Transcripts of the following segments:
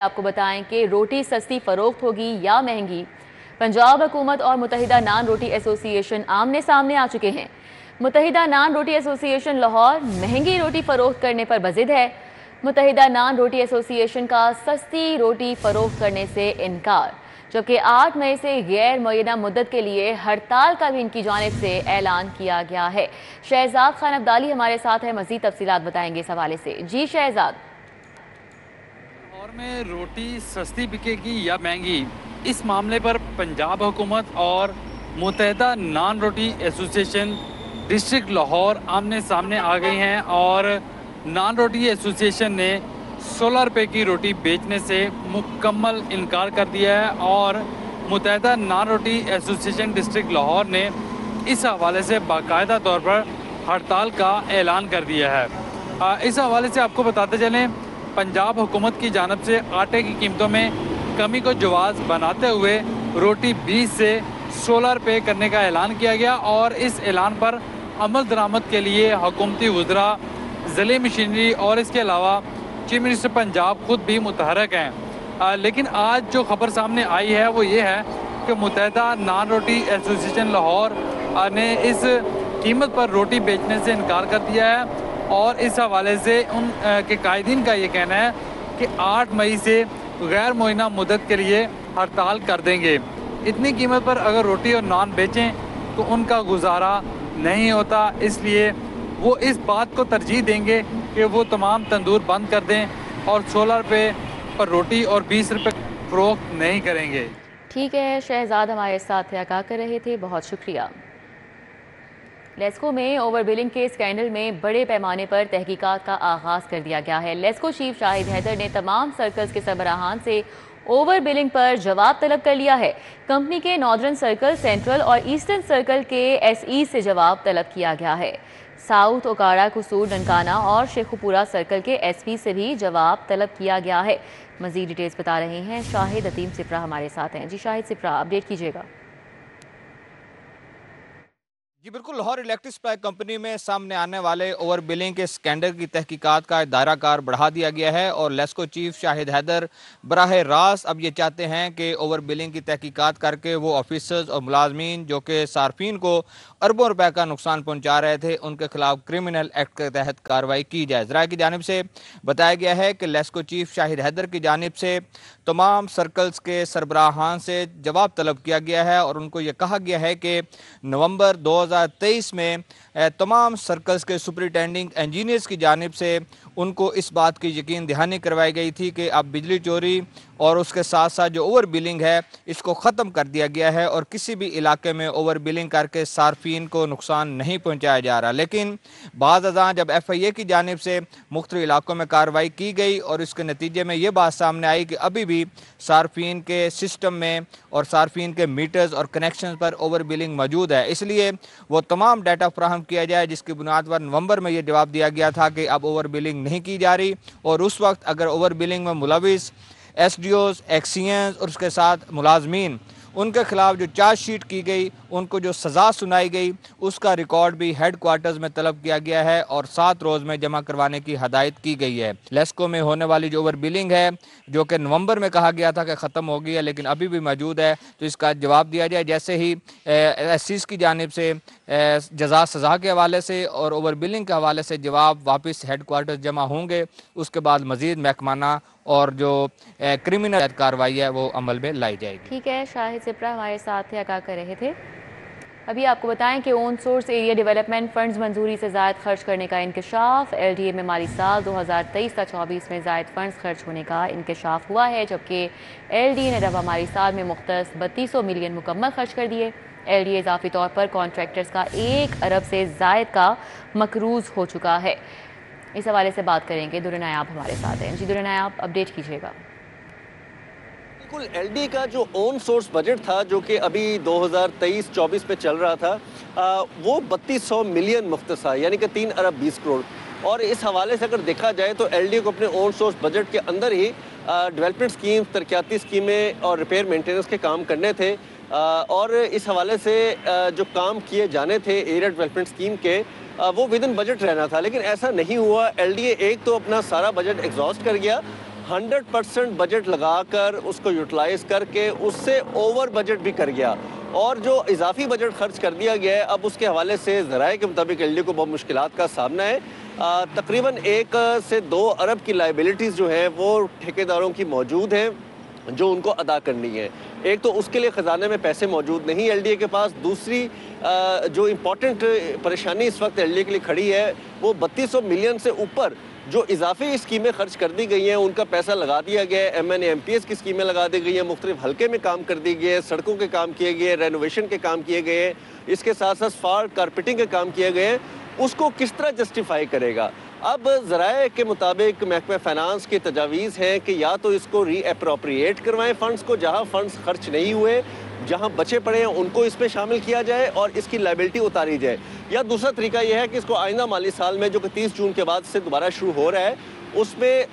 आपको बताएं कि रोटी सस्ती फरोख्त होगी या महंगी। पंजाब हुकूमत और मुत्तहिदा नान रोटी एसोसिएशन आमने सामने आ चुके हैं। मुत्तहिदा नान रोटी एसोसिएशन लाहौर महंगी रोटी फरोख्त करने पर बजिद है। मुत्तहिदा नान रोटी एसोसिएशन का सस्ती रोटी फरोख्त करने से इनकार, जबकि 8 मई से गैर मुअय्यना मुद्दत के लिए हड़ताल का भी इनकी जानिब से ऐलान किया गया है। शहजाद खान अब्दाली हमारे साथ है, मजीद तफसीलात बताएंगे इस हवाले से। जी शहजाद। लाहौर में रोटी सस्ती बिकेगी या महंगी, इस मामले पर पंजाब हुकूमत और मुत्तहिदा नान रोटी एसोसिएशन डिस्ट्रिक्ट लाहौर आमने सामने आ गई हैं और नान रोटी एसोसिएशन ने 16 रुपये की रोटी बेचने से मुकम्मल इनकार कर दिया है और मुत्तहिदा नान रोटी एसोसिएशन डिस्ट्रिक्ट लाहौर ने इस हवाले से बाकायदा तौर पर हड़ताल का ऐलान कर दिया है। इस हवाले से आपको बताते चलें, पंजाब हुकूमत की जानिब से आटे की कीमतों में कमी को जवाज़ बनाते हुए रोटी 20 से 16 रुपये करने का ऐलान किया गया और इस ऐलान पर अमल दरामद के लिए हुकूमती वज़रा, ज़िले मशीनरी और इसके अलावा चीफ मिनिस्टर पंजाब खुद भी मुतहरक हैं। लेकिन आज जो खबर सामने आई है वो ये है कि मुत्तहिदा नान रोटी एसोसिएशन लाहौर ने इस कीमत पर रोटी बेचने से इनकार कर दिया है और इस हवाले से उन के कायदीन का ये कहना है कि 8 मई से गैर मुअय्यना मुद्दत के लिए हड़ताल कर देंगे। इतनी कीमत पर अगर रोटी और नान बेचें तो उनका गुजारा नहीं होता, इसलिए वो इस बात को तरजीह देंगे कि वो तमाम तंदूर बंद कर दें और 16 रुपये पर रोटी और 20 रुपये फ़रोख्त नहीं करेंगे। ठीक है, शहजाद हमारे साथ आगाह कर रहे थे, बहुत शुक्रिया। लेस्को में ओवर बिलिंग के स्कैंडल में बड़े पैमाने पर तहकीकात का आगाज़ कर दिया गया है। लेस्को चीफ शाहिद हैदर ने तमाम सर्कल्स के सरबराहान से ओवर बिलिंग पर जवाब तलब कर लिया है। कंपनी के नॉर्दर्न सर्कल, सेंट्रल और ईस्टर्न सर्कल के एसई से जवाब तलब किया गया है। साउथ ओकारा, कुसूर, ननकाना और शेखुपुरा सर्कल के एसपी से भी जवाब तलब किया गया है। मजीद डिटेल्स बता रहे हैं शाहिद अतीम सिप्रा हमारे साथ हैं। जी शाहिद सिप्रा, अपडेट कीजिएगा। जी बिल्कुल, लाहौर इलेक्ट्रिक सप्लाई कंपनी में सामने आने वाले ओवर बिलिंग के स्कैंडल की तहकीकात का दायरा कार बढ़ा दिया गया है और लेस्को चीफ शाहिद हैदर बराह रास्त अब ये चाहते हैं कि ओवर बिलिंग की तहकीकात करके वो ऑफिसर्स और मुलाजमीन जो कि सार्फिन को अरबों रुपए का नुकसान पहुंचा रहे थे उनके खिलाफ क्रिमिनल एक्ट के तहत कार्रवाई की जाए। ज़राए की जानिब से बताया गया है कि लेस्को चीफ शाहिद हैदर की जानिब से तमाम सर्कल्स के सरबराहान से जवाब तलब किया गया है और उनको ये कहा गया है कि नवंबर 2023 में तमाम सर्कल्स के सुपरिटेंडिंग इंजीनियर्स की जानिब से उनको इस बात की यकीन दहानी करवाई गई थी कि अब बिजली चोरी और उसके साथ साथ जो ओवर बिलिंग है इसको ख़त्म कर दिया गया है और किसी भी इलाके में ओवर बिलिंग करके सार्फिन को नुकसान नहीं पहुंचाया जा रहा। लेकिन बाद अज़ां जब FIA की जानिब से मुख्तलिफ इलाकों में कार्रवाई की गई और इसके नतीजे में ये बात सामने आई कि अभी भी सार्फिन के सिस्टम में और सार्फिन के मीटर्स और कनेक्शन पर ओवर बिलिंग मौजूद है, इसलिए वो तमाम डाटा फ्राहम किया जाए जिसकी बुनियाद पर नवंबर में ये जवाब दिया गया था कि अब ओवर बिलिंग नहीं की जा रही और उस वक्त अगर ओवर बिलिंग में मुलविस SDOs, एक्सियंस और उसके साथ मुलाजमीन उनके खिलाफ जो चार्जशीट की गई, उनको जो सज़ा सुनाई गई, उसका रिकॉर्ड भी हेड क्वार्टर्स में तलब किया गया है और 7 रोज़ में जमा करवाने की हदायत की गई है। लेस्को में होने वाली जो ओवर बिलिंग है जो कि नवंबर में कहा गया था कि ख़त्म हो गई है लेकिन अभी भी मौजूद है, तो इसका जवाब दिया जाए। जैसे ही SCs की जानिब से जज़ा सज़ा के हवाले से और ओवर बिलिंग के हवाले से जवाब वापस हेड क्वार्टर्स जमा होंगे, उसके बाद मज़ीद महकमाना और जो क्रिमिनल कार्रवाई है वो अमल में लाई जाएगी। ठीक है, शाहिद सिप्रा हमारे साथ आगाह कर रहे थे। अभी आपको बताएं कि own source area development funds मंजूरी से ज़ायद खर्च करने का इंकशाफ। LDA में माली साल 2023-24 में ज़ायद फंड्स खर्च होने का इंकशाफ हुआ है, जबकि LDA ने रवा माली साल में मुख्तस 3200 मिलियन मुकम्मल खर्च कर दिए। LDA इजाफी तौर पर कॉन्ट्रैक्टर्स का 1 अरब से ज़ायद का मकरूज़ हो चुका है। इस हवाले से बात करेंगे, दुर्र नायाब हमारे साथ हैं। जी दुर्र नायाब, अपडेट कीजिएगा। बिल्कुल, LD का जो ओन सोर्स बजट था जो कि अभी 2023-24 में चल रहा था वो 3200 मिलियन मुख्तस था, यानी कि 3 अरब 20 करोड़। और इस हवाले से अगर देखा जाए तो LD को अपने ओन सोर्स बजट के अंदर ही डेवलपमेंट स्कीम, तरक्याती स्कीमें और रिपेयर मेंटेनेंस के काम करने थे और इस हवाले से जो काम किए जाने थे एरिया डेवलपमेंट स्कीम के वो विद इन बजट रहना था, लेकिन ऐसा नहीं हुआ। LDA एक तो अपना सारा बजट एग्जॉस्ट कर गया 100% बजट लगाकर उसको यूटिलाइज करके उससे ओवर बजट भी कर गया, और जो इजाफी बजट खर्च कर दिया गया है अब उसके हवाले से ज़राए के मुताबिक एलडी को बहुत मुश्किलात का सामना है। तकरीबन 1 से 2 अरब की लाइबिलिटीज़ जो है वो ठेकेदारों की मौजूद हैं जो उनको अदा करनी है। एक तो उसके लिए ख़जाने में पैसे मौजूद नहीं एलडीए के पास, दूसरी जो इम्पोर्टेंट परेशानी इस वक्त एलडीए के लिए खड़ी है वो 3200 मिलियन से ऊपर जो इजाफी स्कीमें खर्च कर दी गई हैं उनका पैसा लगा दिया गया है। MNA-MPS की स्कीमें लगा दी गई हैं, मुख्तलिफ हल्के में काम कर दी गई है, सड़कों के काम किए गए, रेनोवेशन के काम किए गए हैं, इसके साथ साथ फार कारपेटिंग के काम किए गए हैं। उसको किस तरह जस्टिफाई करेगा? अब ज़राए के मुताबिक महकमा फाइनेंस की तजावीज़ है कि या तो इसको रीअप्रोप्रिएट करवाएं फ़ंड्स को, जहां फ़ंड्स खर्च नहीं हुए, जहां बचे पड़े हैं उनको इसमें शामिल किया जाए और इसकी लायबिलिटी उतारी जाए, या दूसरा तरीका यह है कि इसको आइंदा माली साल में जो कि 30 जून के बाद से दोबारा शुरू हो रहा है उसमें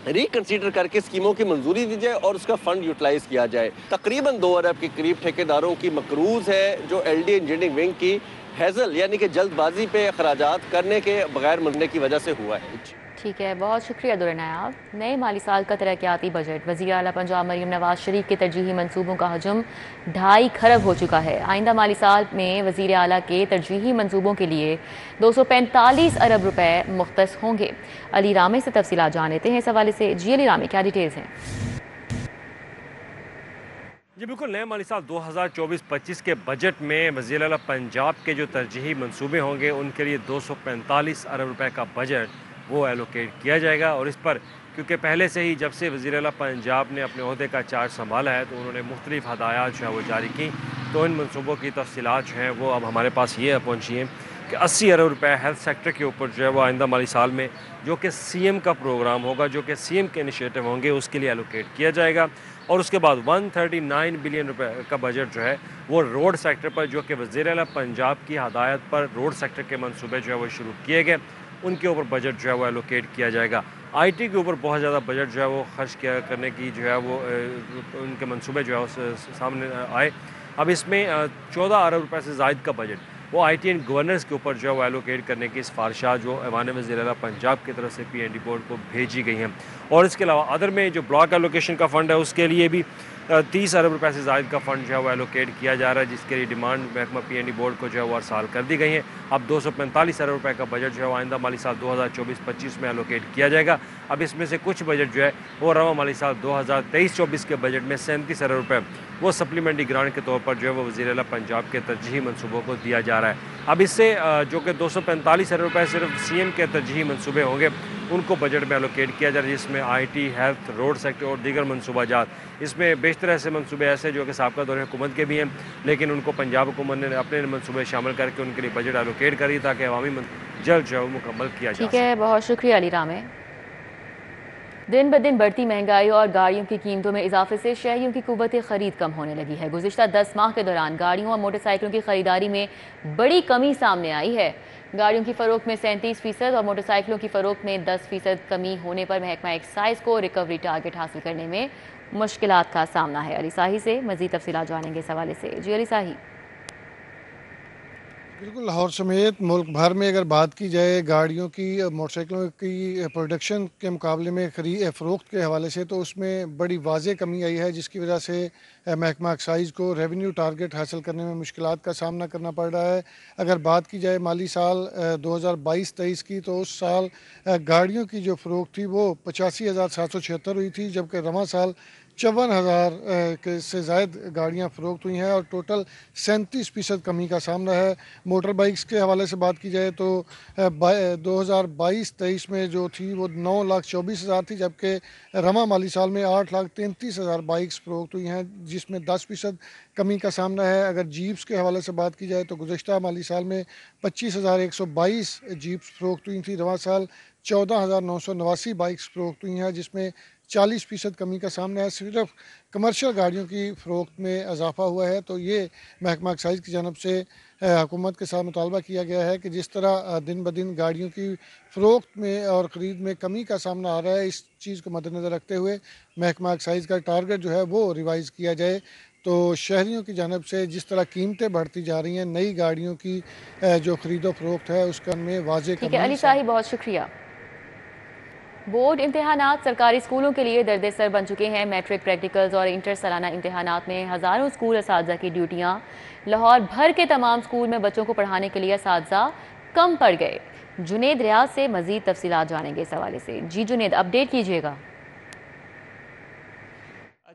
रिकन्सिडर करके स्कीमों की मंजूरी दी जाए और उसका फंड यूटिलाइज किया जाए। तकरीबन 2 अरब के करीब ठेकेदारों की मकरूज है जो एलडी इंजीनियरिंग विंग की हैजल यानी कि जल्दबाजी पे अखराजात करने के बगैर मरने की वजह से हुआ है। ठीक है, बहुत शुक्रिया दुर्र नायाब। नए माली साल का तरक्याती बजट वज़ीर आला पंजाब मरीम नवाज शरीफ के तरजीही मनसूबों का हजम 2.5 खरब हो चुका है। आइंदा माली साल में वज़ीर आला के तरजीही मनसूबों के लिए 245 अरब रुपए मुख्तस होंगे। अली रामे से तफसीलात जान लेते हैं इस हवाले से। जी अली रामे, क्या डिटेल्स हैं? जी बिल्कुल, नए माली साल 2024-25 के बजट में वज़ीर आला पंजाब के जो तरजीही मनसूबे होंगे उनके लिए 245 अरब रुपए का बजट वो एलोकेट किया जाएगा। और इस पर क्योंकि पहले से ही जब से वज़ीर आला पंजाब ने अपने ओहदे का चार्ज संभाला है तो उन्होंने मुख्तलिफ हदायत जो है वो जारी की, तो इन मनसूबों की तफसीलात जो हैं वो अब हमारे पास ये पहुँची हैं कि 80 अरब रुपए हेल्थ सेक्टर के ऊपर जो है वो आइंदा माली साल में जो कि सीएम का प्रोग्राम होगा, जो कि सीएम के इनिशिएटिव होंगे, उसके लिए एलोकेट किया जाएगा। और उसके बाद 139 बिलियन रुपए का बजट जो है वो रोड सेक्टर पर, जो कि वज़ीर आला पंजाब की हदायत पर रोड सेक्टर के मनसूबे जो है वो शुरू किए गए, उनके ऊपर बजट जो है वो एलोकेट किया जाएगा। आईटी के ऊपर बहुत ज़्यादा बजट जो है वो खर्च किया करने की जो है वो उनके मंसूबे जो है वो सामने आए। अब इसमें 14 अरब रुपए से ज़ायद का बजट वो आईटी एंड गवर्नेंस के ऊपर जो है वो एलोकेट करने की सिफारिशात जो ऐवान वज़ीर आला पंजाब की तरफ से PND बोर्ड को भेजी गई हैं। और इसके अलावा अदर में जो ब्लॉक एलोकेशन का फ़ंड है उसके लिए भी 30 अरब रुपए से ज़ायद का फ़ंड जो है वो एलोकेट किया जा रहा है, जिसके लिए डिमांड महकमा PND बोर्ड को जो है वो हर साल कर दी गई है। अब 245 अरब रुपए का बजट जो है वो आइंदा माली साल 2024-25 में एलोकेट किया जाएगा। अब इसमें से कुछ बजट जो है वो रवा माली साल 2023-24 के बजट में 37 अरब रुपए वो सप्लीमेंट्री ग्रांट के तौर पर जो है वो वज़ीर आला पंजाब के तरजीही मनसूबों को दिया जा रहा है। अब इससे जो कि 245 अरब रुपए सिर्फ CM के तरजीही मनसूबे होंगे उनको बजट में एलोकेट किया जा रहा है, जिसमें IT, हेल्थ, रोड सेक्टर और दीगर मनसूबाजात। इसमें बेशतर ऐसे मनसूबे ऐसे जो कि साबका दौर हुकूमत के भी हैं, लेकिन उनको पंजाब हुकूमत ने अपने मनसूबे शामिल करके उनके लिए बजट एलोकेट करी ताकि अवामी जल्द जो है मुकम्मल किया जा सके। ठीक है, बहुत शुक्रिया अली रामे। दिन ब दिन बढ़ती महंगाई और गाड़ियों की कीमतों में इजाफे से शहरियों की कुव्वत खरीद कम होने लगी है। गुज़िश्ता 10 माह के दौरान गाड़ियों और मोटरसाइकिलों की खरीदारी में बड़ी कमी सामने आई है। गाड़ियों की फ़रोख्त में 37% और मोटरसाइकिलों की फ़रोख्त में 10% कमी होने पर महकमा एक्साइज को रिकवरी टारगेट हासिल करने में मुश्किलात का सामना है। अली साही से मज़ीद तफसीलात जानेंगे इस हवाले से। जी अली साही। बिल्कुल, लाहौर समेत मुल्क भर में अगर बात की जाए गाड़ियों की, मोटरसाइकिलों की प्रोडक्शन के मुकाबले में फ़रोख्त के हवाले से, तो उसमें बड़ी वाज़ेह कमी आई है, जिसकी वजह से महकमा एक्साइज को रेवेन्यू टारगेट हासिल करने में मुश्किलात का सामना करना पड़ रहा है। अगर बात की जाए माली साल 2022-23 की, तो उस साल गाड़ियों की जो फ़रोख्त थी वो 85,776 हुई थी, जबकि रवां साल 54,000 से ज़ायद गाड़ियाँ फ़रोख्त हुई हैं और टोटल 37% कमी का सामना है। मोटर बाइक्स के हवाले से बात की जाए तो 2022-23 में जो थी वो 9,24,000 थी, जबकि रवां माली साल में 8,33,000 बाइक्स फ़रोख्त हुई हैं, जिसमें 10% कमी का सामना है। अगर जीप्स के हवाले से बात की जाए तो गुज़श्ता माली साल में 25,122 जीप्स फ़रोख्त हुई थी, रवां साल 14,989 बाइक्स फ़रोख्त हुई हैं, जिसमें 40% कमी का सामना है। सिर्फ कमर्शियल गाड़ियों की फ़रोख्त में इजाफा हुआ है। तो ये महकमा एक्साइज की जानब से हुकूमत के साथ मुतालबा किया गया है कि जिस तरह दिन ब दिन गाड़ियों की फ़रोख्त में और ख़रीद में कमी का सामना आ रहा है, इस चीज़ को मद्देनज़र रखते हुए महकमा एक्साइज का टारगेट जो है वो रिवाइज़ किया जाए। तो शहरियों की जानब से जिस तरह कीमतें बढ़ती जा रही हैं, नई गाड़ियों की जो ख़रीदो फ़रोख्त है उसका में वाज़ेह ठीक है अली साही, बहुत शुक्रिया। बोर्ड इम्तिहानात सरकारी स्कूलों के लिए दर्द सर बन चुके हैं। मैट्रिक, प्रैक्टिकल्स और इंटर सालाना इम्तिहानात में हज़ारों स्कूल असातिज़ा की ड्यूटियां। लाहौर भर के तमाम स्कूल में बच्चों को पढ़ाने के लिए असातिज़ा कम पड़ गए। जुनेद रियाज से मज़ीद तफसीलात जानेंगे इस हवाले से। जी जुनेद, अपडेट कीजिएगा।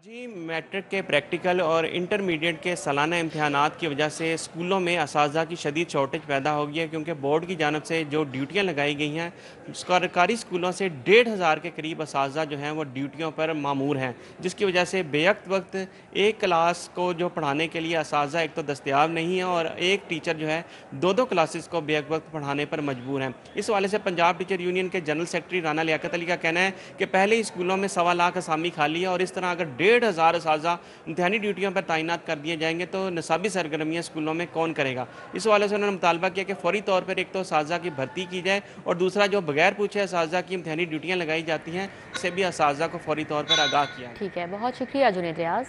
जी, मैट्रिक के प्रैक्टिकल और इंटरमीडिएट के सालाना इम्तिहानात की वजह से स्कूलों में असातिज़ा की शदीद शॉर्टेज पैदा हो गई है, क्योंकि बोर्ड की जानिब से जो ड्यूटियां लगाई गई हैं, सरकारी स्कूलों से 1500 के करीब असातिज़ा जो हैं वो ड्यूटियों पर मामूर हैं, जिसकी वजह से बेवक्त वक्त एक क्लास को जो पढ़ाने के लिए असातिज़ा एक तो दस्तयाब नहीं है और एक टीचर जो है दो क्लासेस को बेवक्त वक्त पढ़ाने पर मजबूर हैं। इस हवाले से पंजाब टीचर यूनियन के जनरल सेक्रेटरी राना लियाकत अली का कहना है कि पहले ही स्कूलों में 1.25 लाख असामी खाली है और इस तरह अगर 1500 असातिज़ा इम्तिहानी ड्यूटियों पर तैनात कर दिए जाएंगे तो निसाबी सरगर्मियाँ स्कूलों में कौन करेगा। इस हवाले से उन्होंने मुतालबा किया कि फौरी तौर पर एक तो असातिज़ा की भर्ती की जाए और दूसरा जो बगैर पूछे असातिज़ा की इम्तिहानी ड्यूटियाँ लगाई जाती हैं उससे भी असातिज़ा को फौरी तौर पर आगाह किया। ठीक है, बहुत शुक्रिया जुनेद रियाज।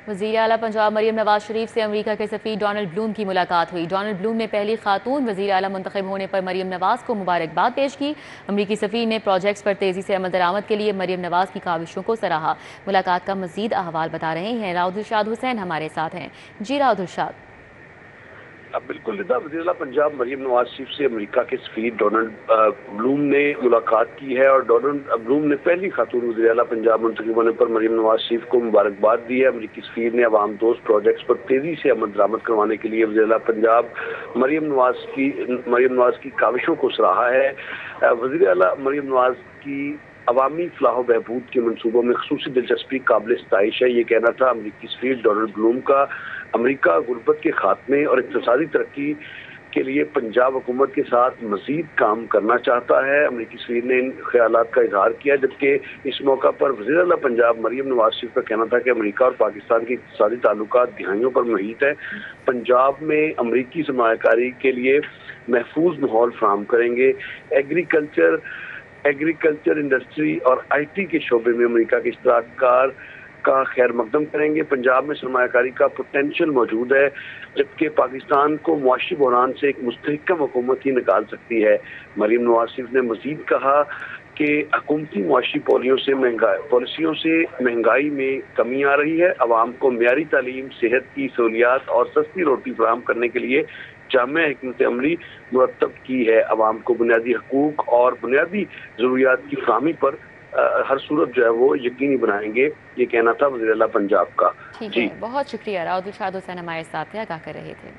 वज़ीर आला पंजाब मरीम नवाज शरीफ से अमेरिका के सफ़ीर डोनाल्ड ब्लूम की मुलाकात हुई। डोनाल्ड ब्लूम ने पहली खातून वज़ीर आला मुंतखब होने पर मरीम नवाज को मुबारकबाद पेश की। अमरीकी सफ़ीर ने प्रोजेक्ट्स पर तेज़ी से अमल दरामद के लिए मरीम नवाज की काविशों को सराहा। मुलाकात का मज़ीद अहवाल बता रहे हैं राउद इरशाद हुसैन हमारे साथ हैं। जी राउद इरशाद। बिल्कुल निदा, वज़ीर-ए-आला पंजाब मरीम नवाज शरीफ से अमेरिका के सफ़ीर डोनाल्ड ब्लूम ने मुलाकात की है और डोनाल्ड ब्लूम ने पहली खातून वज़ीर-ए-आला पंजाब मुंतखब होने पर मरीम नवाज शरीफ को मुबारकबाद दी है। अमेरिकी सफ़ीर ने अवाम दोस्त प्रोजेक्ट्स पर तेजी से अमल दरामद करवाने के लिए वज़ीर-ए-आला पंजाब मरीम नवाज की काविशों को सराहा है। वज़ीर-ए-आला मरीम नवाज की अवामी फलाह बहबूद के मनसूबों में खसूसी दिलचस्पी काबिल सताइश है। ये कहना था अमरीकी सफ़ीर डोनाल्ड ब्लूम का। अमरीका गुर्बत के खात्मे और इक़्तिसादी तरक्की के लिए पंजाब हुकूमत के साथ मजीद काम करना चाहता है। अमरीकी सफ़ीर ने इन ख्यालात का इजहार किया, जबकि इस मौका पर वज़ीर-ए-आला पंजाब मरीम नवाज शरीफ का कहना था कि अमरीका और पाकिस्तान के इक़्तिसादी ताल्लुकात दिहाइयों पर मुहित है। पंजाब में अमरीकी सरमायाकारी के लिए महफूज माहौल फराहम करेंगे। एग्रीकल्चर इंडस्ट्री और IT के शोबे में अमरीका के इश्तराककार का खैर मकदम करेंगे। पंजाब में सरमायाकारी का पोटेंशियल मौजूद है, जबकि पाकिस्तान को मुआशी बहरान से एक मुस्तहकम हुकूमत ही निकाल सकती है। मरीम नवाज शरीफ ने मजीद कहा कि हुकूमती मुआशी पॉलिसियों से महंगाई में कमी आ रही है। अवाम को मियारी तालीम, सेहत की सहूलियात और सस्ती रोटी फराहम करने के लिए जामे हिकमत अमली मुरतब की है। अवाम को बुनियादी हकूक और बुनियादी ज़रूरियात की फराहमी पर हर सूरत जो है वो यकीनी बनाएंगे। ये कहना था वज़ीर-ए-आला पंजाब का। ठीक है, बहुत शुक्रिया राउद इरशाद हुसैन हमारे साथ थे, आगाह कर रहे थे।